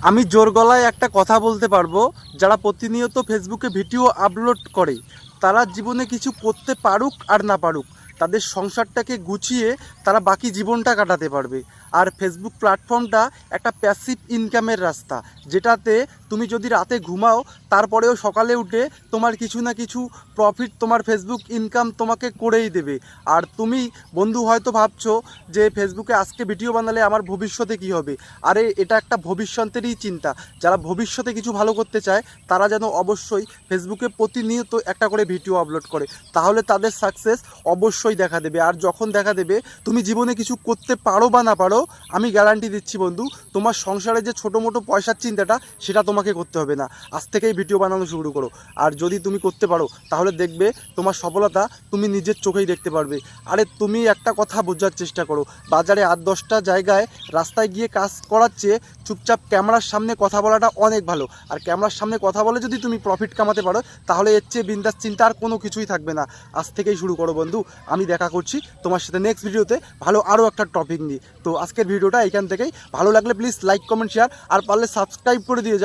আমি জোর গলায় একটা কথা বলতে পারবো, যারা প্রতিনিয়ত ফেসবুকে ভিডিও আপলোড করে তারা জীবনে কিছু করতে পারুক আর না পারুক, তাদের সংসারটাকে গুছিয়ে তারা বাকি জীবনটা কাটাতে পারবে। আর ফেসবুক প্ল্যাটফর্মটা একটা প্যাসিভ ইনকামের রাস্তা, যেটাতে তুমি যদি রাতে ঘুমাও তারপরেও সকালে উঠে তোমার কিছু না কিছু প্রফিট তোমার ফেসবুক ইনকাম তোমাকে করেই দেবে। আর তুমি বন্ধু হয়তো ভাবছো যে ফেসবুকে আজকে ভিডিও বানালে আমার ভবিষ্যতে কী হবে। আরে এটা একটা ভবিষ্যতেরই চিন্তা। যারা ভবিষ্যতে কিছু ভালো করতে চায় তারা যেন অবশ্যই ফেসবুকে প্রতিনিয়ত একটা করে ভিডিও আপলোড করে, তাহলে তাদের সাকসেস অবশ্যই দেখা দেবে। আর যখন দেখা দেবে তুমি জীবনে কিছু করতে পারো বা না পারো, আমি গ্যারান্টি দিচ্ছি বন্ধু, তোমার সংসারে যে ছোটো মোটো পয়সার চিন্তাটা সেটা তোমাকে করতে হবে না। আজ থেকেই ভিডিও বানানো শুরু করো। আর যদি তুমি করতে পারো তাহলে দেখবে তোমার সফলতা তুমি নিজের চোখেই দেখতে পারবে। আরে তুমি একটা কথা বোঝার চেষ্টা করো, বাজারে 8-10টা জায়গায় রাস্তায় গিয়ে কাজ করার চেয়ে চুপচাপ ক্যামেরার সামনে কথা বলাটা অনেক ভালো। আর ক্যামেরার সামনে কথা বলে যদি তুমি প্রফিট কামাতে পারো তাহলে এর চেয়ে বিন্দাস চিন্তা আর কোনো কিছুই থাকবে না। আজ থেকেই শুরু করো বন্ধু। আমি দেখা করছি তোমার সাথে নেক্সট ভিডিওতে ভালো আরও একটা টপিক নিয়ে। তো আজকের ভিডিওটা এখান থেকেই। ভালো লাগলে প্লিজ লাইক কমেন্ট শেয়ার আর পারলে সাবস্ক্রাইব করে দিয়ে যাও।